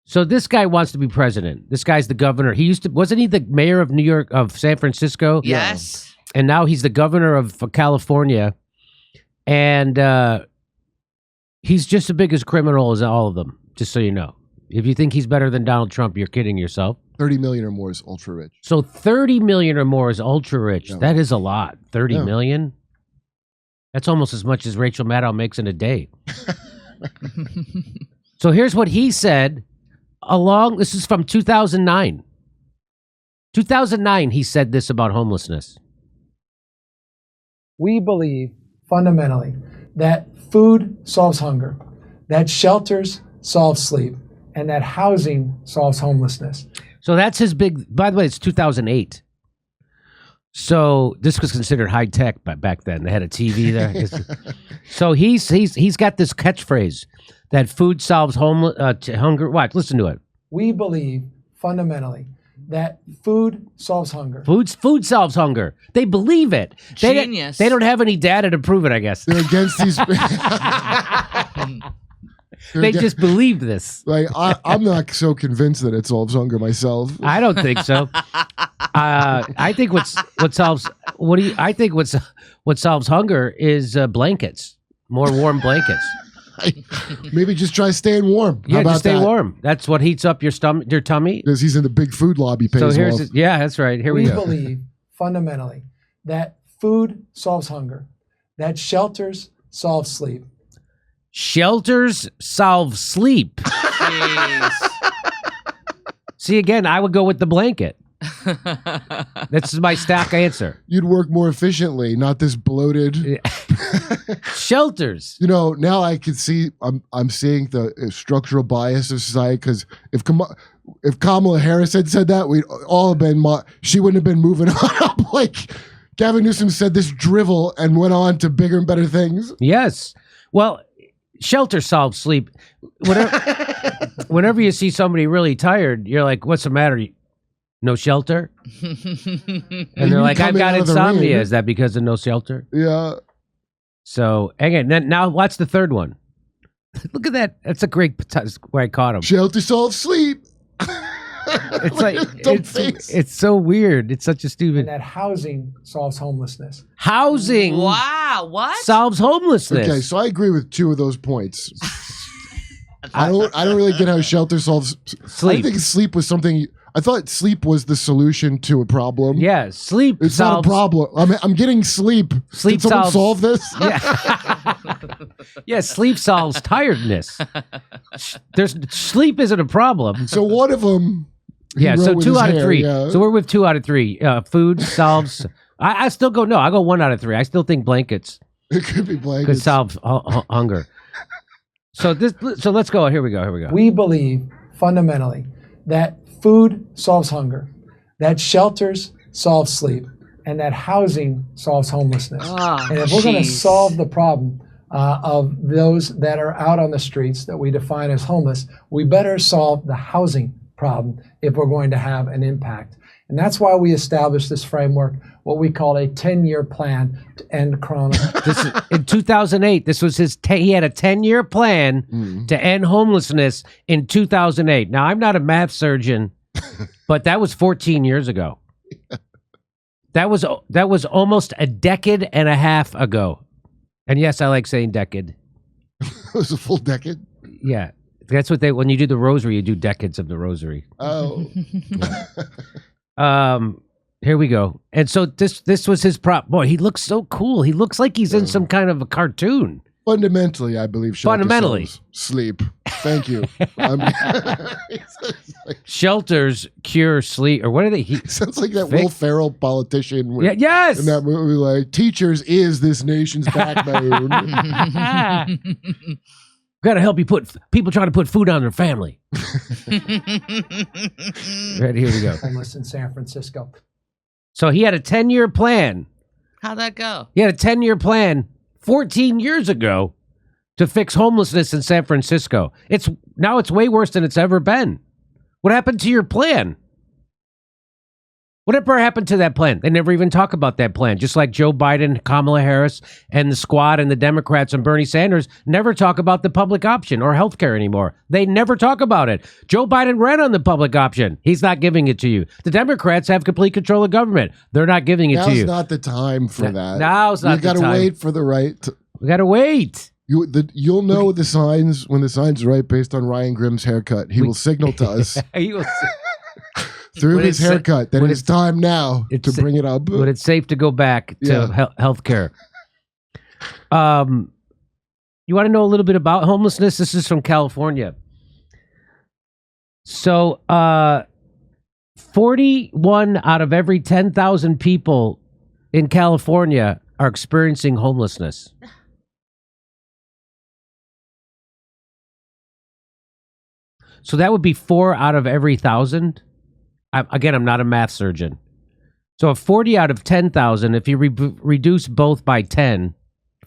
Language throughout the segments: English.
So this guy wants to be president. This guy's the governor. Wasn't he the mayor of New York, of San Francisco? Yes. And now he's the governor of California. And he's just as big as criminal as all of them, just so you know. If you think he's better than Donald Trump, you're kidding yourself. 30 million or more is ultra rich. So 30 million or more is ultra rich. Yeah. That is a lot. 30 Yeah. million? That's almost as much as Rachel Maddow makes in a day. So here's what he said. This is from 2009. 2009, he said this about homelessness. We believe fundamentally that food solves hunger, that shelters solve sleep, and that housing solves homelessness. So that's his big, by the way, it's 2008. So this was considered high tech back then. They had a TV there. So he's got this catchphrase that food solves hunger. Watch, listen to it. We believe fundamentally that food solves hunger. Food solves hunger. They believe it. Genius. They don't have any data to prove it, I guess. They're against these. They just believe this. Like I'm not so convinced that it solves hunger myself. I don't think so. I think what solves hunger is blankets. More warm blankets. Maybe just try staying warm. How Yeah, about just stay that? warm. That's what heats up your tummy. Because he's in the big food lobby. So Pays here's off. yeah, that's right. Here we We go. believe fundamentally that food solves hunger, that shelters solve sleep. Shelters solve sleep. Jeez. See, again, I would go with the blanket. This is my stock answer. You'd work more efficiently, not this bloated. Shelters. You know, now I can see. I'm seeing the structural bias of society. Because if Kamala Harris had said that, we'd all have been. She wouldn't have been moving on up like Gavin Newsom said this drivel and went on to bigger and better things. Yes. Well, shelter solves sleep. Whenever you see somebody really tired, you're like, "What's the matter? No shelter?" And they're like, "I've Coming got out of the insomnia." rain. Is that because of no shelter? Yeah. So again, now watch the third one. Look at that. That's a great where I caught him. Shelter solves sleep. It's like Dumb face. it's so weird. It's such a And stupid. that housing solves homelessness. Housing Wow. What? solves homelessness. Okay, so I agree with two of those points. I don't really get how shelter solves Sleep. I think sleep was something. I thought sleep was the solution to a problem. Yeah, sleep It's solves. not a problem. I'm getting sleep. Sleep Can someone solves- solve this? Yeah. Yeah, sleep solves tiredness. Sleep isn't a problem. So one of them. Yeah, so 2 out of 3. So we're with 2 out of 3. Food solves. I still go no. I go 1 out of 3. I still think blankets It could be could blankets. solve hunger. So let's go. Here we go. We believe fundamentally that food solves hunger, that shelters solve sleep, and that housing solves homelessness. Oh, And if we're going to jeez. solve the problem of those that are out on the streets that we define as homeless, we better solve the housing problem if we're going to have an impact. And that's why we established this framework, what we call a 10-year plan to end corona. In 2008, this was he had a 10-year plan to end homelessness in 2008. Now, I'm not a math surgeon, but that was 14 years ago. That was almost a decade and a half ago. And yes, I like saying decade. It was a full decade. Yeah. That's what when you do the rosary, you do decades of the rosary. Oh. Here we go. And so this was his prop. Boy, he looks so cool. He looks like he's in some kind of a cartoon. Fundamentally, I believe shelter Fundamentally. solves sleep. Thank you. Shelters cure sleep, or what are they? Sounds like that Will Ferrell politician. Yeah, yes. In that movie, like, teachers is this nation's backbone. Got to help you put people trying to put food on their family. Right, here we go. Homeless in San Francisco. So he had a 10-year plan. How'd that go? He had a 10-year plan 14 years ago to fix homelessness in San Francisco. Now it's way worse than it's ever been. What happened to your plan? Whatever happened to that plan? They never even talk about that plan. Just like Joe Biden, Kamala Harris, and the squad and the Democrats and Bernie Sanders never talk about the public option or healthcare anymore. They never talk about it. Joe Biden ran on the public option. He's not giving it to you. The Democrats have complete control of government. They're not giving it to you. Now's not the time for that. Now's not the time. You got to wait for the right. We got to wait. You'll know the signs when the sign's right based on Ryan Grimm's haircut. He will signal to us. He will Through his haircut, that it's time now to bring it up. But it's safe to go back to healthcare. You want to know a little bit about homelessness? This is from California. So, 41 out of every 10,000 people in California are experiencing homelessness. So that would be 4 out of every 1,000. Again, I'm not a math surgeon. So if 40 out of 10,000, if you reduce both by 10,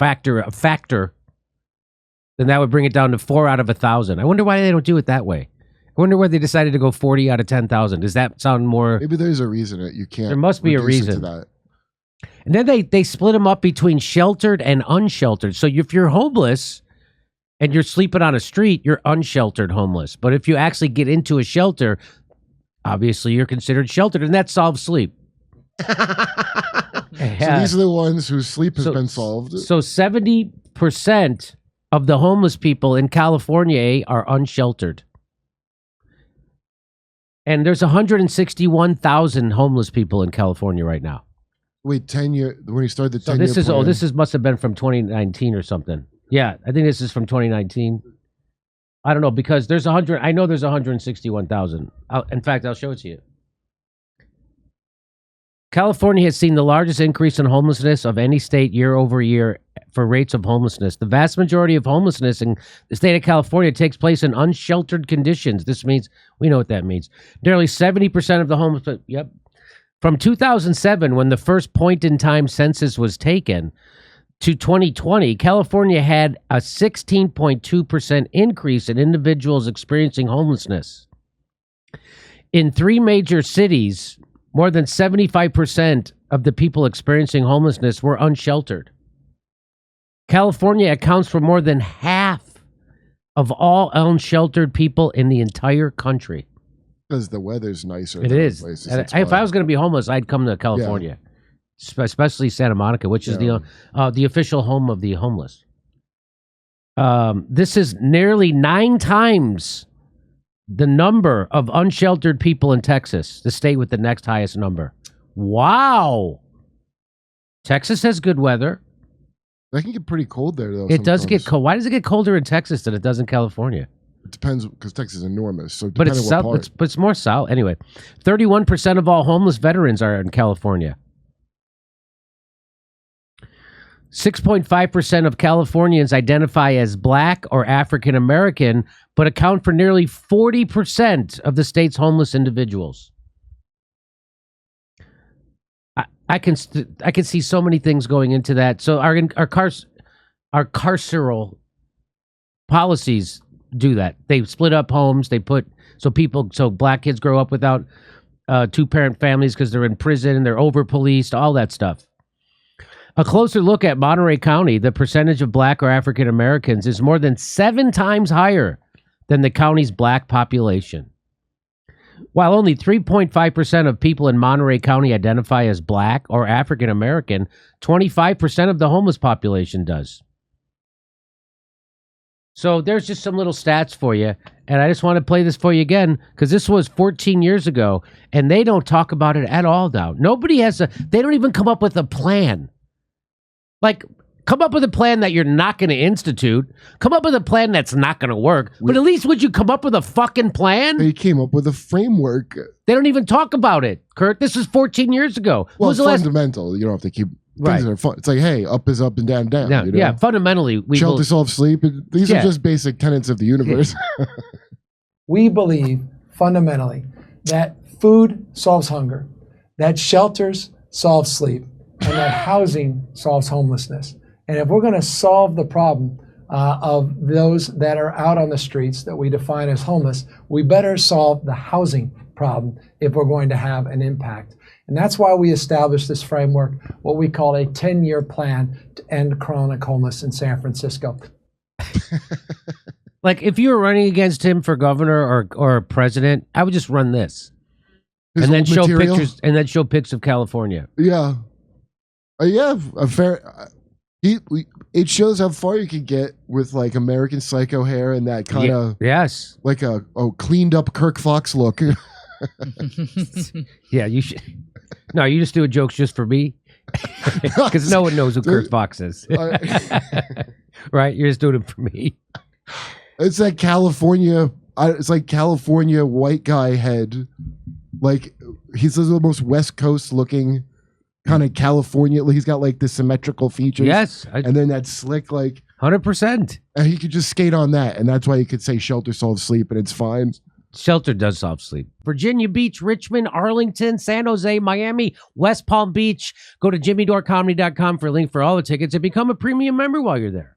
a factor, then that would bring it down to 4 out of 1,000. I wonder why they don't do it that way. I wonder why they decided to go 40 out of 10,000. Does that sound more? Maybe there's a reason that you can't. There must be a reason. To that. And then they split them up between sheltered and unsheltered. So if you're homeless and you're sleeping on a street, you're unsheltered homeless. But if you actually get into a shelter, obviously you're considered sheltered, and that solves sleep. So these are the ones whose sleep has been solved. So 70% of the homeless people in California are unsheltered. And there's 161,000 homeless people in California right now. Wait, 10 year when he started the 10 year plan. This must have been from 2019 or something. Yeah, I think this is from 2019. I don't know, because there's 161,000. In fact, I'll show it to you. California has seen the largest increase in homelessness of any state year over year for rates of homelessness. The vast majority of homelessness in the state of California takes place in unsheltered conditions. This means, we know what that means. Nearly 70% of the homeless, yep. From 2007, when the first point-in-time census was taken, to 2020, California had a 16.2% increase in individuals experiencing homelessness. In 3 major cities, more than 75% of the people experiencing homelessness were unsheltered. California accounts for more than half of all unsheltered people in the entire country. Because the weather's nicer. It is. If I was going to be homeless, I'd come to California. Yeah. Especially Santa Monica, which is the official home of the homeless. This is nearly 9 times the number of unsheltered people in Texas, the state with the next highest number. Wow. Texas has good weather. That can get pretty cold there, though. It does get cold. Why does it get colder in Texas than it does in California? It depends, because Texas is enormous. So but it's south. But it's more south. Anyway, 31% of all homeless veterans are in California. 6.5% of Californians identify as Black or African American, but account for nearly 40% of the state's homeless individuals. I can see so many things going into that. So our carceral policies do that. They split up homes. They put so Black kids grow up without 2-parent families because they're in prison and they're over policed. All that stuff. A closer look at Monterey County, the percentage of Black or African Americans is more than 7 times higher than the county's Black population. While only 3.5% of people in Monterey County identify as Black or African American, 25% of the homeless population does. So there's just some little stats for you, and I just want to play this for you again, because this was 14 years ago, and they don't talk about it at all now. They don't even come up with a plan. Like, come up with a plan that you're not going to institute. Come up with a plan that's not going to work. But at least would you come up with a fucking plan? They came up with a framework. They don't even talk about it, Kurt. This was 14 years ago. Well, it's fundamental. You don't have to keep things that are fun. It's like, hey, up is up and down, down. Yeah, you know? Yeah, fundamentally. Shelter, solve, sleep. These are just basic tenets of the universe. We believe, fundamentally, that food solves hunger, that shelters solve sleep, and that housing solves homelessness. And if we're going to solve the problem of those that are out on the streets that we define as homeless, we better solve the housing problem if we're going to have an impact. And that's why we established this framework, what we call a 10-year plan to end chronic homeless in San Francisco. Like, if you were running against him for governor or president, I would just run this. His And then old show material? pictures, and then show pics of California. Yeah. A fair. It shows how far you could get with like American Psycho hair and that kind of Yes. like a cleaned up Kirk Fox look. Yeah, you should. No, you just do jokes just for me, because no one knows who Kurt Fox is. Right? You're just doing it for me. It's like California. It's like California white guy head. Like he's the most West Coast looking kind of California. He's got like the symmetrical features. Yes, and then that slick 100%. and he could just skate on that, and that's why you could say shelter solves sleep, and it's fine. Shelter does solve sleep. Virginia Beach, Richmond, Arlington, San Jose, Miami, West Palm Beach. Go to jimmydorcomedy.com for a link for all the tickets and become a premium member while you're there.